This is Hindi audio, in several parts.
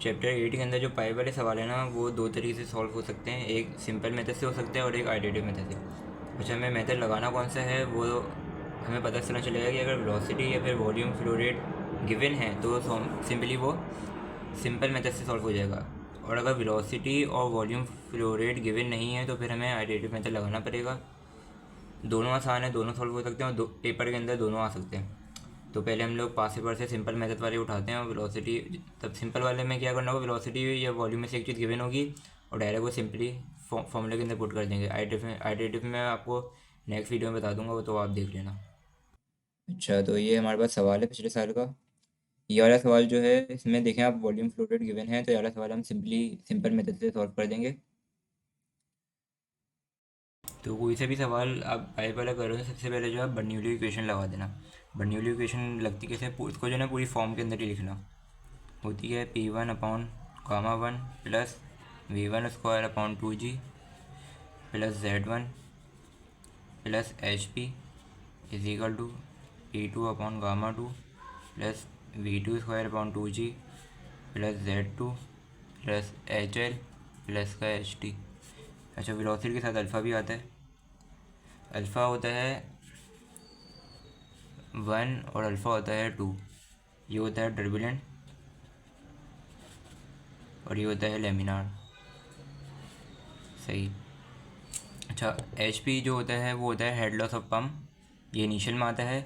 चैप्टर 8 के अंदर जो पाई वाले सवाल है ना, वो दो तरीके से सॉल्व हो सकते हैं। एक सिंपल मेथड से हो सकता है और एक आइडेटिव मेथड से। अच्छा, हमें मेथड लगाना कौन सा है वो हमें पता चलना चलेगा कि अगर वेलोसिटी या फिर वॉल्यूम फ्लो रेट गिवन है तो सिंपली वो सिंपल मेथड से सॉल्व हो जाएगा, और अगर वेलोसिटी और वॉल्यूम फ्लो रेट गिवन नहीं है तो फिर हमें आइडेटिव मेथड लगाना पड़ेगा। दोनों आसान है, दोनों सॉल्व हो सकते हैं और पेपर के अंदर दोनों आ सकते हैं। तो पहले हम लोग पास पेपर से सिंपल मेथड वाले उठाते हैं और वेलोसिटी, तब सिंपल वाले में क्या करना होगा, वेलोसिटी या वॉल्यूम में से एक चीज़ गिवन होगी और डायरेक्ट वो सिंपली फॉर्मूले के अंदर पुट कर देंगे। आइडेटिव में मैं आपको नेक्स्ट वीडियो में बता दूंगा, वो तो आप देख लेना। अच्छा, तो ये हमारे पास सवाल है पिछले साल का। ये वाला सवाल जो है, इसमें देखें आप, वॉल्यूम फ्लो रेट गिवन है, तो ये वाला सवाल हम सिंपल मेथड से सॉल्व कर देंगे। तो कोई से भी सवाल आप पाइप वाला कर रहे हो, सबसे पहले जो है बर्नौली इक्वेशन लगा देना। बर्नौली इक्वेशन लगती कैसे, उसको जो है ना पूरी फॉर्म के अंदर ही लिखना। होती है P1 upon gamma 1 plus V1 square upon 2G plus Z1 plus HP is equal to P2 upon gamma 2 plus V2 square upon 2G plus Z2 plus HL plus का HT। अच्छा, वेलोसिटी के साथ अल्फ़ा भी आता है। अल्फ़ा होता है 1 और अल्फ़ा होता है 2। ये होता है टर्बुलेंट और ये होता है लेमिनार। सही। अच्छा, एच पी जो होता है वो होता है हेड लॉस ऑफ पम्प, ये इनिशियल में आता है।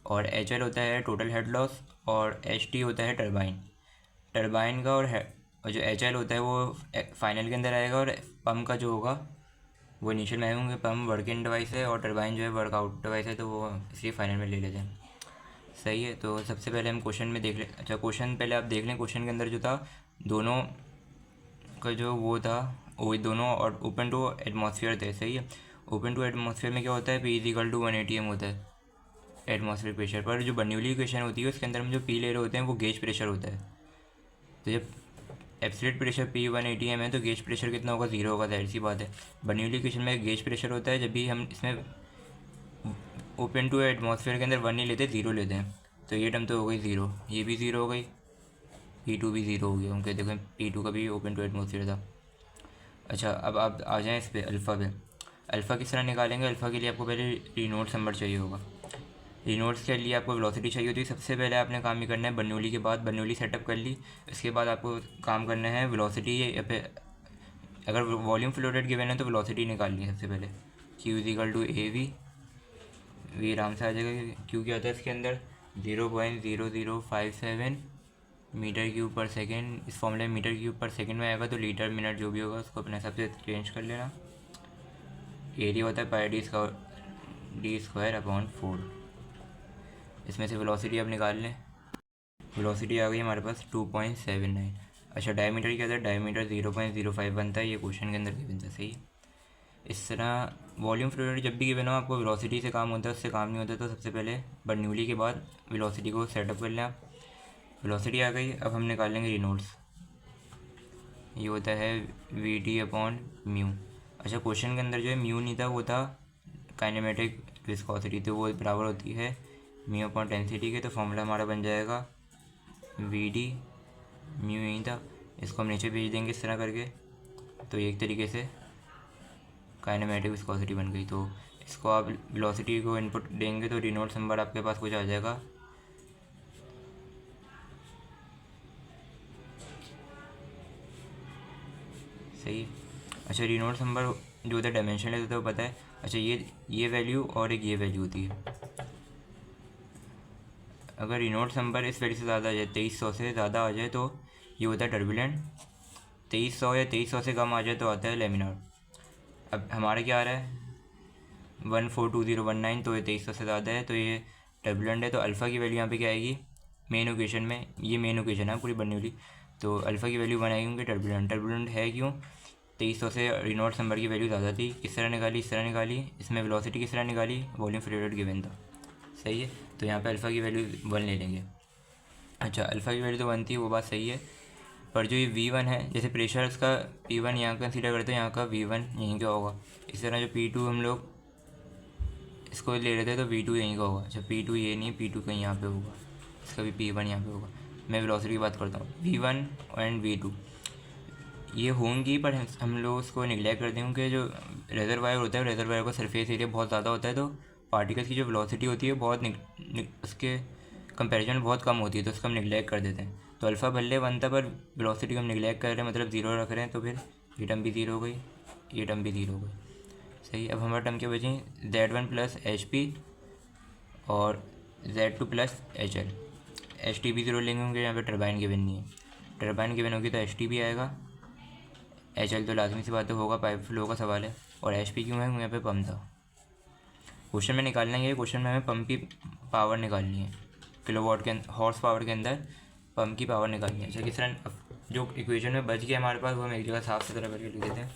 और एच एल होता है टोटल हेड लॉस, और एच टी होता है टरबाइन का। और जो एच एल होता है वो फाइनल के अंदर आएगा, और पम्प का जो होगा वो इनिशियल में होंगे। पम्प वर्क इन डिवाइस है और टरबाइन जो है वर्क आउट डिवाइस है, तो वो इसलिए फाइनल में ले लेते हैं। सही है। तो सबसे पहले हम क्वेश्चन में देख लें। अच्छा, क्वेश्चन पहले आप देख लें। क्वेश्चन के अंदर जो था, दोनों का जो वो था, वो दोनों और ओपन टू एटमॉस्फेयर थे। सही है। ओपन टू एटमॉस्फेयर में क्या होता है, पी इज इक्वल टू 180 होता है एटमॉस्फेयर प्रेशर पर। जो बर्नौली इक्वेशन होती है उसके अंदर हम जो पी ले रहे होते हैं वो गेज प्रेशर होता है। तो जब एब्सोल्यूट प्रेशर पी 180 है तो गेज प्रेशर कितना होगा, ज़ीरो होगा, जाहिर सी बात है। बर्नौली इक्वेशन में गेज प्रेशर होता है जब भी हम इसमें ओपन टू एटमॉस्फेयर के अंदर 1 नहीं लेते, ज़ीरो लेते हैं। तो ये टर्म तो हो गई ज़ीरो, ये भी ज़ीरो हो गई, P2 भी ज़ीरो हो गया, क्योंकि देखो P2 का भी ओपन टू एटमॉस्फेयर था। अच्छा, अब आप आ जाएँ इस पर अल्फ़ा पे। अल्फ़ा किस तरह निकालेंगे। अल्फ़ा के लिए आपको पहले रेनॉल्ड्स नंबर चाहिए होगा। रेनॉल्ड्स के लिए आपको वेलोसिटी चाहिए होती है। सबसे पहले आपने काम ये करना है, बर्नौली के बाद बर्नौली सेटअप कर ली, इसके बाद आपको काम करना है वेलोसिटी, या फिर अगर वॉल्यूम फ्लो रेट गिवन है तो वेलोसिटी निकालनी है सबसे पहले। Q is equal to V आराम से आ जाएगा। क्यू क्या होता है इसके अंदर, 0.0057 मीटर क्यूब पर सेकेंड। इस फॉर्मूले में मीटर क्यूब पर सेकेंड में आएगा, तो लीटर मिनट जो भी होगा उसको अपने हिसाब से चेंज कर लेना। एरिया होता है पाई डी स्क्वायर अपॉन 4। इसमें से वेलोसिटी आप निकाल लें। वेलोसिटी आ गई हमारे पास 2.79। अच्छा, डायमीटर क्या था, डायमीटर 0.05 बनता है, ये क्वेश्चन के अंदर गिवन था। सही है। इस तरह वॉल्यूम फ्लो रेट जब भी गिवन हो, आपको वेलोसिटी से काम होता है, उससे काम नहीं होता। तो सबसे पहले बर्नौली के बाद वेलोसिटी को सेटअप कर लें आप। वेलोसिटी आ गई, अब हम निकालेंगे रेनॉल्ड्स। ये होता है वी टी अपॉन म्यू। अच्छा, क्वेश्चन के अंदर जो है म्यू नहीं था, वो था काइनेमेटिक विस्कोसिटी, तो वो बराबर होती है म्यू अपॉन डेंसिटी के। तो फॉर्मूला हमारा बन जाएगा वी डी, म्यू यही था, इसको हम नीचे भेज देंगे इस तरह करके। तो एक तरीके से काइनेमेटिक विस्कोसिटी बन गई। तो इसको आप वेलोसिटी को इनपुट देंगे तो रेनॉल्ड्स नंबर आपके पास कुछ आ जाएगा। सही। अच्छा, रेनॉल्ड्स नंबर जो होता है डायमेंशन होता है वो पता है। अच्छा, ये वैल्यू और एक ये वैल्यू होती है। अगर रेनॉल्ड्स नंबर इस वैल्यू से ज़्यादा आ जाए, 2300 से ज़्यादा आ जाए, तो ये होता है टर्बुलेंट। 2300 या 2300 से कम आ जाए तो आता है लेमिनार। अब हमारा क्या आ रहा है, 142019, तो ये 2300 से ज़्यादा है, तो ये टर्बुलेंट है। तो अल्फ़ा की वैल्यू यहाँ पे क्या आएगी, मेन इक्वेशन में, ये मेन इक्वेशन है पूरी बर्नौली, तो अल्फ़ा की वैल्यू बनाएगी क्योंकि टर्बुलेंट है। क्यों, 2300 से रेनॉल्ड्स नंबर की वैल्यू ज़्यादा थी। किस तरह निकाली, इस तरह निकाली। इसमें वेलोसिटी किस तरह निकाली, वॉल्यूम फ्लो रेट गिवन था। सही है। तो यहाँ पे अल्फ़ा की वैल्यू 1 ले लेंगे। अच्छा, अल्फ़ा की वैल्यू तो 1 थी, वो बात सही है, पर जो ये V1 है, जैसे प्रेशर इसका P1 यहाँ कंसीडर करते हैं, यहाँ का V1 यहीं का होगा। इस तरह जो P2 हम लोग इसको ले रहे थे, तो V2 यहीं का होगा। अच्छा, P2 ये नहीं, P2 कहीं यहाँ पे होगा, इसका भी P1 यहाँ पे होगा। मैं वेलोसिटी की बात करता हूँ, V1 एंड V2 ये होंगी, पर हम लोग उसको निगलेक्ट करते हैं क्योंकि जो रेजरवायर होता है, रेजरवायर का सरफेस एरिया बहुत ज़्यादा होता है, तो पार्टिकल्स की जो वेलोसिटी होती है बहुत उसके कंपैरिजन में बहुत कम होती है, तो उसको हम निगलेक्ट कर देते हैं। तो अल्फ़ा भले 1 था पर वेलोसिटी को हम निगलेक्ट कर रहे हैं, मतलब 0 रख रहे हैं, तो फिर ये टर्म भी 0 हो गई, ये टर्म भी 0 हो गई। सही, अब हमारा टर्म क्या बची, Z1 प्लस HP और Z2 प्लस HL। HT भी 0 लेंगे क्योंकि यहाँ पे टर्बाइन गिवन नहीं है, टर्बाइन गिवन होगी तो HT भी आएगा, HL तो लाजमी सी बात होगा, पाइप फ्लो का सवाल है। और HP क्यों है, यहाँ पे पंप था। क्वेश्चन में निकालना है, क्वेश्चन में हमें पंप की पावर निकालनी है, किलोवाट के हॉर्स पावर के अंदर पंप की पावर निकालनी है। अच्छा, किस तरह जो इक्वेशन में बच गया हमारे पास वो हम एक जगह साफ सुथरा करके लिख देते हैं।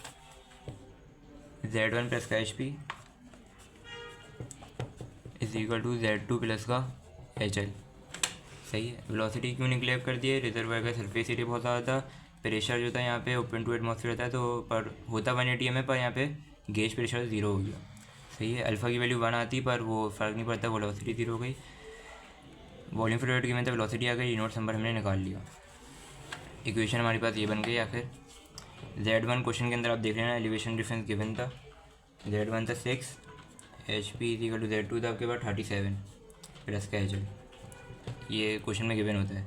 Z1 प्लस का HP is equal to Z2 plus का HL। सही है, वेलोसिटी क्यों निगलेक्ट कर दिए, रिजर्वायर का सरफेस एरिया बहुत ज़्यादा था, प्रेशर जो था यहाँ पे ओपन टू एटमॉस्फेयर था, तो पर होता 180 mm पर यहाँ पे गेज प्रेशर 0 हो गया। सही है, अल्फ़ा की वैल्यू 1 आती पर वो फ़र्क नहीं पड़ता, वेलोसिटी 0 हो गई। वॉल्यूम फ्लो रेट की मतलब वेलोसिटी आ गई, यूनिट नंबर हमने निकाल लिया। इक्वेशन हमारे पास ये बन गई आखिर। Z1 क्वेश्चन के अंदर आप देख लेना, एलिवेशन डिफरेंस गिवन था, Z1 था 6, HP is equal to Z2 था आपके पास 37 प्लस का HL, ये क्वेश्चन में गिवन होता है।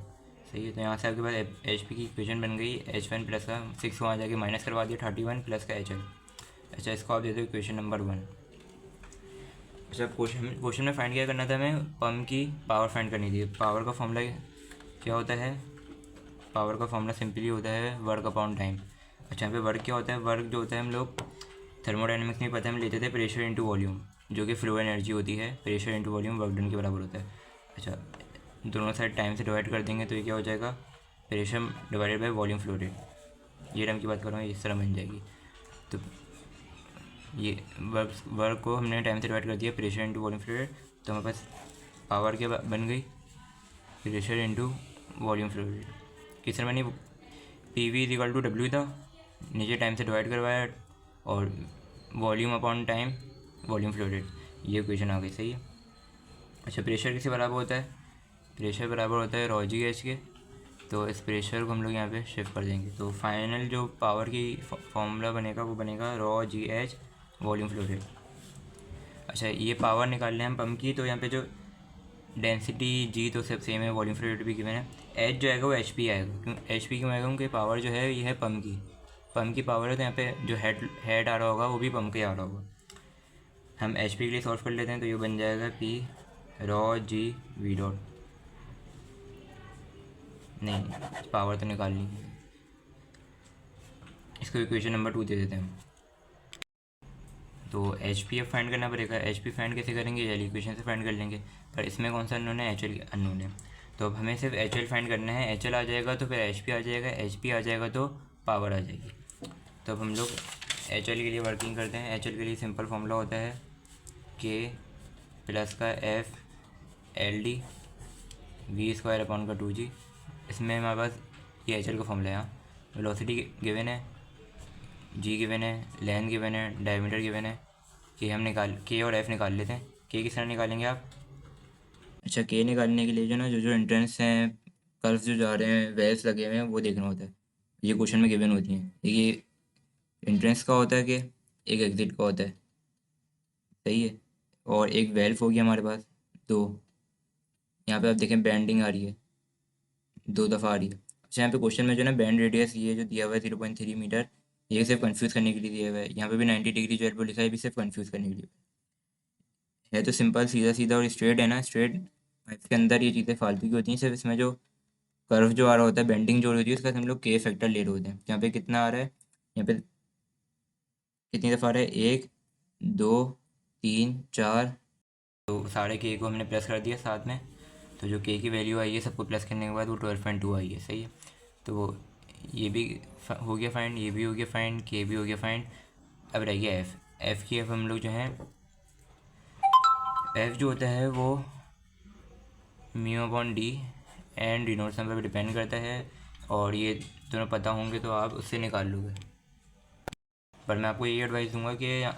सही है, तो यहाँ से आपके पास HP की इक्वेशन बन गई, H1 प्लस का 6 वहाँ जाके माइनस करवा दिया 31 प्लस का HL। अच्छा, इसको आप दे दो इक्वेशन नंबर 1। अच्छा, क्वेश्चन में फाइंड क्या करना था हमें, पंप की पावर फाइंड करनी थी। पावर का फॉर्मूला क्या होता है, पावर का फॉर्मूला सिंपली होता है वर्क अपॉन टाइम। अच्छा, यहाँ पे वर्क क्या होता है, वर्क जो होता है हम लोग थर्मोडाइनमिक्स में पता है, हम लेते थे प्रेशर इंटू वॉल्यूम, जो कि फ्लो एनर्जी होती है, pressure into volume work done के बराबर होता है। अच्छा, दोनों साइड टाइम से डिवाइड कर देंगे तो ये क्या हो जाएगा, pressure divided by volume flow rate, ये टर्म की बात कर रहा हूँ, इस तरह बन जाएगी। तो ये वर्क को हमने टाइम से डिवाइड कर दिया, pressure into volume flow rate, तो हमारे पास पावर क्या बन गई, pressure into volume flow rate. किस तरह बनी, PV is equal to W था, नीचे टाइम से डिवाइड करवाया, और volume upon time volume flow rate, ये इक्वेशन आ गई। सही है। अच्छा, प्रेशर किससे बराबर होता है, प्रेशर बराबर होता है ρ/g/h के, तो इस प्रेशर को हम लोग यहाँ पे शिफ्ट कर देंगे, तो फाइनल जो पावर की फॉर्मूला बनेगा वो बनेगा ρ/g/h वॉल्यूम फ्लो रेट। अच्छा, ये पावर निकाल लें हम पंप की, तो यहाँ पे जो डेंसिटी G तो सब सेम है, वॉल्यूम फ्लो रेट भी गिवन है, H जो आएगा वो HP आएगा। क्यों HP क्यों आएगा, क्योंकि पावर जो है ये है पंप की पावर है, तो यहाँ पे जो हेड आ रहा होगा वो भी पंप का ही आ रहा होगा। हम HP के लिए सॉल्व कर लेते हैं, तो ये बन जाएगा P ρ/g/v डॉट, नहीं पावर तो निकालनी है, इसको इक्वेशन नंबर 2 दे देते हैं हम। तो HP अब फाइंड करना पड़ेगा, HP फाइंड कैसे करेंगे, एल इक्वेशन से फाइंड कर लेंगे, पर इसमें कौन सा अननोन है, HL अननोन है। तो अब हमें सिर्फ HL फाइंड करना है, HL आ जाएगा तो फिर HP आ जाएगा, HP आ जाएगा तो पावर आ जाएगी। तो अब हम लोग HL के लिए वर्किंग करते हैं। HL के लिए सिंपल फार्मूला होता है K प्लस का F/LD V² अपॉन का 2G। इसमें हमारे पास ये HL का फॉर्मूला है, यहाँ वेलोसिटी गिवन है, G गिवन है, लेंथ गिवन है, डायमीटर गिवन है, कि हम K और F निकाल लेते हैं। K किस तरह निकालेंगे आप, अच्छा K निकालने के लिए जो ना जो एंट्रेंस हैं, कर्व्स जो जा रहे हैं, वेव्स लगे हुए हैं, वो देखना होता है, ये क्वेश्चन में गिवन होती हैं। ये एंट्रेंस का होता है कि एक एग्जिट का होता है, सही है, और एक वेल्व होगी हमारे पास, दो, यहाँ पे आप देखें बैंडिंग आ रही है, 2 दफ़ा आ रही है। अच्छा, यहाँ पे क्वेश्चन में जो ना बैंड रेडियस ये जो दिया हुआ है 0.3 मीटर, ये सिर्फ कंफ्यूज करने के लिए दिया हुआ है। यहाँ पे भी 90 डिग्री जो लिखा है भी सिर्फ कंफ्यूज करने के लिए है, तो सिंपल सीधा सीधा और स्ट्रेट है ना, स्ट्रेट पाइप के अंदर ये चीज़ें फालतू की होती हैं, सिर्फ इसमें जो कर्व जो आ रहा होता है, बेंडिंग जो होती है, उसका हम लोग K फैक्टर ले रहे होते हैं। यहाँ पे कितना आ रहा है, यहाँ पे कितनी दफ़ा आ रहा है, 1 2 3 4, तो सारे K को हमने प्लस कर दिया साथ में, तो जो K की वैल्यू आई है सबको प्लस करने के बाद वो 12.2 आई है। सही है, तो ये भी हो गया फाइंड, ये भी हो गया फाइंड, K भी हो गया फाइंड। अब रह गया F की। F हम लोग जो है, F जो होता है वो μ/d एंड रिनोल्ड्स नंबर पर डिपेंड करता है, और ये दोनों पता होंगे तो आप उससे निकाल लोगे। पर मैं आपको यही एडवाइस दूंगा कि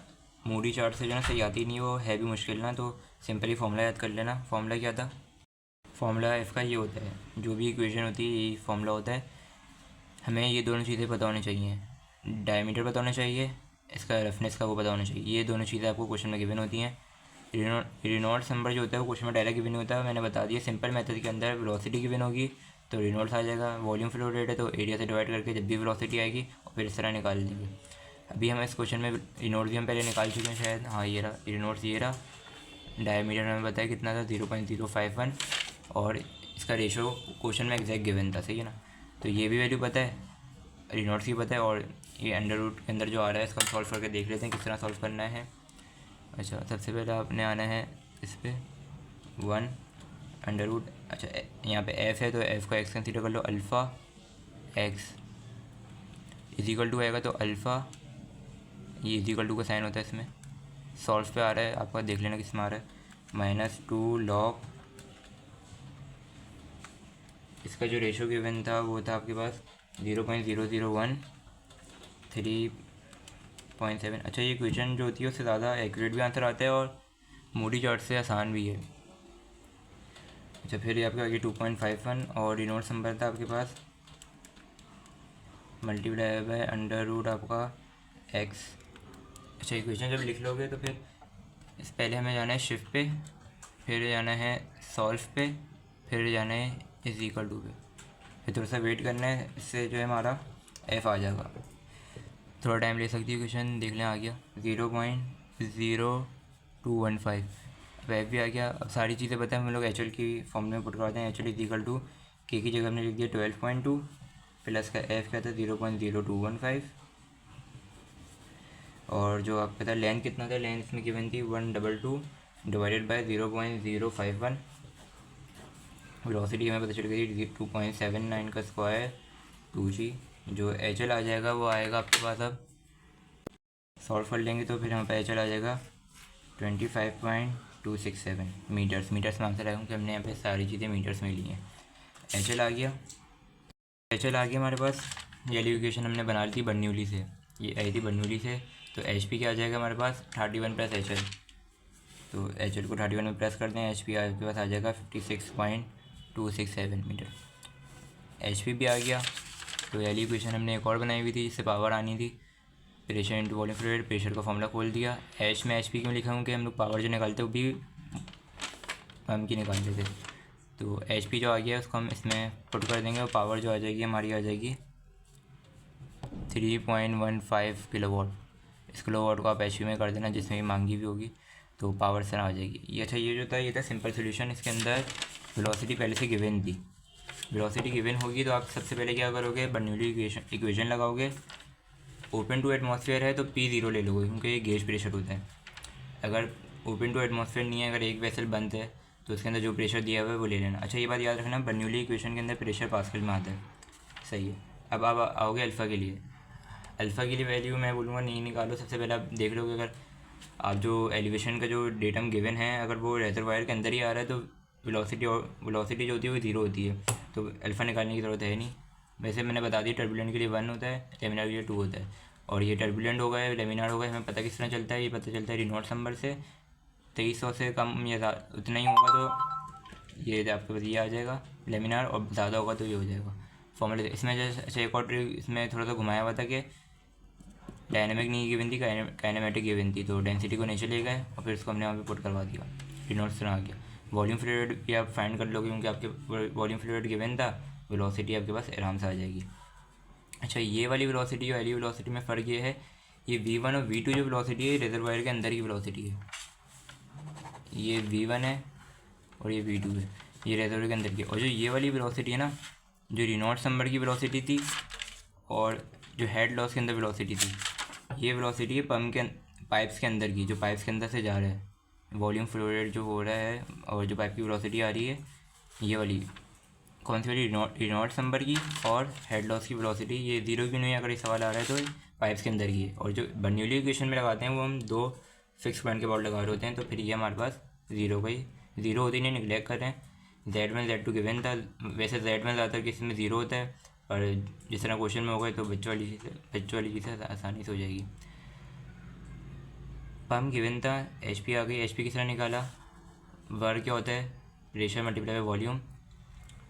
मूडी चार्ट से जो ना सही आती नहीं, वो है भी मुश्किल ना, तो सिंपली फॉर्मूला याद कर लेना। फॉर्मूला क्या था, फॉर्मूला एफ़ का ये होता है, जो भी इक्वेशन होती है यही फॉर्मूला होता है। हमें ये दोनों चीज़ें पता होनी चाहिए, डायमीटर पता होना चाहिए, इसका रफनेस का वो पता होना चाहिए। ये दोनों चीज़ें आपको क्वेश्चन में गिवन होती हैं। रेनॉल्ड्स नंबर जो होता है वो क्वेश्चन में डायरेक्ट गिवन होता है, मैंने बता दिया। सिंपल मेथड के अंदर वेलोसिटी गिवन होगी तो रेनॉल्ड्स आ जाएगा, वॉल्यूम फ्लो रेट है तो एरिया से डिवाइड करके जब भी वेलोसिटी आएगी और फिर इस तरह निकाल लेंगे। अभी हम इस क्वेश्चन में रेनॉल्ड्स भी हम पहले निकाल चुके हैं शायद, हाँ ये रहा रेनॉल्ड्स, ये रहा। डायमीटर हमें बताया कितना था, 0.051, और इसका रेशो क्वेश्चन में एग्जैक्ट गिवन था, सही है ना। तो ये भी वैल्यू पता है, रेनॉल्ड्स की पता है, और ये अंडर रूट के अंदर जो आ रहा है इसका हम सॉल्व करके देख लेते हैं किस तरह सॉल्व करना है। अच्छा, सबसे पहले आपने आना है इस पर 1 अंडर रूट, अच्छा यहाँ पे एफ़ है तो एफ़ का एक्स कंसीडर कर लो, alpha x is equal to आएगा तो अल्फ़ा, ये इज इक्वल टू का साइन होता है इसमें। सॉल्व पे आ रहा है आपका, देख लेना किस में आ रहा है, -2 log, इसका जो रेशो गिवन था वो था आपके पास 0.001 3.7। अच्छा, ये क्वेश्चन जो होती है उससे ज़्यादा एक्यूरेट भी आंसर आता है और मूडी चार्ट से आसान भी है। अच्छा, फिर ये आपका आगे 2.51 और रिनोट्स नंबर था आपके पास मल्टीप्लाई बाय अंडर रूट आपका एक्स। अच्छा, इक्वेशन जब लिख लोगे तो फिर इस पहले हमें जाना है शिफ्ट पे, फिर जाना है सॉल्व पे, फिर जाना है इज इक्वल टू पे, फिर थोड़ा सा वेट करना है, इससे जो है हमारा एफ़ आ जाएगा। थोड़ा टाइम ले सकती है क्वेश्चन, देख लें आ गया 0.0215, अब एफ भी आ गया। अब सारी चीज़ें पता है, हम लोग एच एल की फॉर्म में पुट करते हैं, H L is equal to K की जगह हमने लिख दिया 12.2 प्लस का एफ क्या था 0.0215, और जो आपका था लेंथ कितना था, लेंथ में गिवन थी 122 डिवाइडेड बाय 0.051, वेलोसिटी हमें पता चल गई 2.79 का स्क्वायर 2g। जो एच एल आ जाएगा वो आएगा आपके पास, अब सॉल्व कर लेंगे तो फिर हमारे पास एच एल आ जाएगा 25.267 मीटर्स। मीटर्स में आंसर आएगा कि हमने यहाँ पे सारी चीज़ें मीटर्स में ली हैं। एच एल आ गया, एच एल आ गया हमारे पास। ये इक्वेशन हमने बना ली थी बर्नौली से, ये आई थी बर्नौली से। तो एच पी क्या आ जाएगा हमारे पास 31 प्लस एच एल, तो एच एल को 31 में प्लस करते हैं, एच पी आपके पास आ जाएगा 56.267 मीटर। एच पी भी आ गया। तो ये इक्वेशन हमने एक और बनाई हुई थी जिससे पावर आनी थी, pressure into volume flow rate, pressure का फॉर्मूला खोल दिया। एच में एच पी क्यों लिखा हूँ कि हम लोग पावर जो निकालते वो भी पंप की निकालते थे। तो एच पी जो आ गया उसको हम इसमें पुट कर देंगे और पावर जो आ जाएगी हमारी आ जाएगी 3.15 किलोवाट। इस किलोवाट को आप एच पी में कर देना जिसमें भी मांगी भी होगी, तो पावर से आ जाएगी ये। अच्छा, ये जो था ये था सिंपल सोल्यूशन। इसके अंदर वेलोसिटी पहले से गिवन थी, वेलोसिटी गिवन होगी तो आप सबसे पहले क्या करोगे, बर्नौली इक्वेशन लगाओगे। ओपन टू एटमॉस्फेयर है तो P0 ले लोगे क्योंकि ये गेज प्रेशर होता है। अगर ओपन टू एटमॉस्फेयर नहीं है, अगर एक वेसल बंद है तो उसके अंदर जो प्रेशर दिया हुआ है वो ले लेना। अच्छा, ये बात याद रखना, बर्नौली इक्वेशन के अंदर प्रेशर पास्कल में आता है, सही है। अब आप आओगे अल्फ़ा के लिए। अल्फ़ा के लिए वैल्यू मैं बोलूँगा नहीं निकालो, सबसे पहले आप देख लोगे अगर आप जो एलिवेशन का जो डेटम गिवन है अगर वो रेजरवायर के अंदर ही आ रहा है तो वेलोसिटी जो होती है वो 0 होती है, तो अल्फ़ा निकालने की ज़रूरत है नहीं। वैसे मैंने बता दी टर्बुलेंट के लिए 1 होता है, लेमिनार के लिए 2 होता है। और ये टर्बुलेंट होगा या लेमिनार होगा हमें पता किस तरह चलता है, ये पता चलता है रिनॉल्ड्स नंबर से। 2300 से कम या उतना ही होगा तो ये आपके पास ये आ जाएगा लेमिनार, और ज़्यादा होगा तो ये हो जाएगा फॉर्मूला। इसमें जैसे अच्छा एक और ट्रिक इसमें थोड़ा सा घुमाया हुआ था कि डायनेमिक नहीं गिवन थी, काइनेमेटिक गिवन थी, तो डेंसिटी को नीचे ले गए और फिर इसको हमने वहाँ पे पुट करवा दिया, रिनॉल्ड्स तरह आ गया। वॉल्यूम फ्लो रेट भी आप फाइंड कर लोगे क्योंकि आपके वॉल्यूम फ्लो रेट गिवन था, वेलोसिटी आपके पास आराम से आ जाएगी। अच्छा, ये वाली वेलोसिटी और वाली वेलोसिटी में फ़र्क ये है, ये V1 और V2 जो वेलोसिटी है रिजर्वायर के अंदर की वेलोसिटी है, ये V1 है और ये V2 है, ये रिजर्वायर के अंदर की। और जो ये वाली वेलोसिटी है ना, जो रेनॉल्ड्स नंबर की वेलोसिटी थी और जो हेड लॉस के अंदर वेलोसिटी थी, ये वेलोसिटी है पंप के पाइप्स के अंदर की, जो पाइप्स के अंदर से जा रहा है, वॉल्यूम फ्लो रेट जो हो रहा है और जो पाइप की वेलोसिटी आ रही है, ये वाली कौन सी वाली, रेनॉल्ड्स नंबर की और हेड लॉस की वेलोसिटी, ये 0 की नहीं है अगर ये सवाल आ रहा है तो पाइप्स के अंदर की है। और जो बर्नौली इक्वेशन में लगाते हैं वो हम 2 फिक्स पॉइंट के बाद लगा रहे होते हैं, तो फिर ये हमारे पास 0 का ही 0 होती नहीं, निगलेक्ट कर रहे हैं। Z1 Z2 गिवन था, वैसे Z1 ज़्यादातर किसी में 0 होता है, पर जिस तरह क्वेश्चन में होगा तो बच्चों वाली चीज़ें आसानी से हो जाएगी। पम्प गिवन था, HP आ गई, HP किस तरह निकाला, वर्क क्या होता है रेशियो मल्टीप्लाई बाय वॉल्यूम।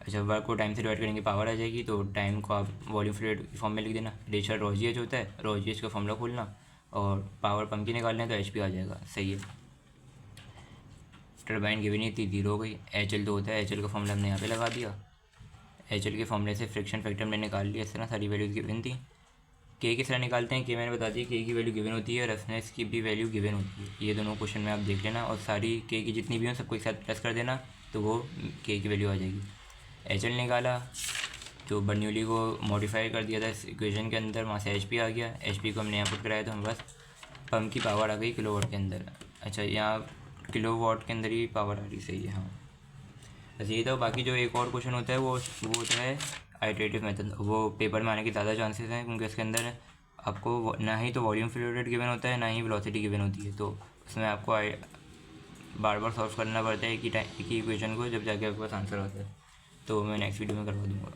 अच्छा, वर्क को टाइम से डिवाइड करेंगे, पावर आ जाएगी, तो टाइम को आप वॉल्यूम फ्लूइड की फॉर्म में लिख देना। रेशियो रॉ जी एच होता है, रॉ जी एच का फॉर्मूला खोलना और पावर पंप की निकालना है तो एच पी आ जाएगा। सही है। टर्बाइन गिवन ही थी, 0 हो गई। एच एल तो होता है, एच एल का फॉर्मूला हमने यहाँ पे लगा दिया। एच एल के फॉर्मूले से फ्रिक्शन फैक्टर हमने निकाल लिया। इस तरह सारी वैल्यूज़ गिवन थी। के किस तरह निकालते हैं, के मैंने बता दिया, के की वैल्यू गिवन होती है, रफनेस की भी वैल्यू गिवन होती है। ये दोनों क्वेश्चन में आप देख लेना और सारी के की जितनी भी हो सबको एक साथ प्लस कर देना तो वो के की वैल्यू आ जाएगी। एच एल निकाला, जो बर्नौली को मॉडिफाई कर दिया था इस इक्वेशन के अंदर, वहाँ से एच पी आ गया। एच पी को हमने यहाँ पुट कराया तो हम बस पंप की पावर आ गई किलोवाट के अंदर। अच्छा, यहाँ किलोवाट के अंदर ही पावर आ रही। सही है, हाँ बस यही था। बाकी जो एक और क्वेश्चन होता है वो होता है आइटरेटिव मेथड। वो पेपर में आने के ज़्यादा चांसेस हैं क्योंकि उसके अंदर आपको ना ही तो वॉल्यूम फ्लो रेट गिवन होता है ना ही वेलोसिटी गिवन होती है, तो उसमें आपको बार बार सॉल्व करना पड़ता है एक ही इक्वेशन को, जब जाके आपके पास आंसर आता है। तो मैं नेक्स्ट वीडियो में करवा दूँगा।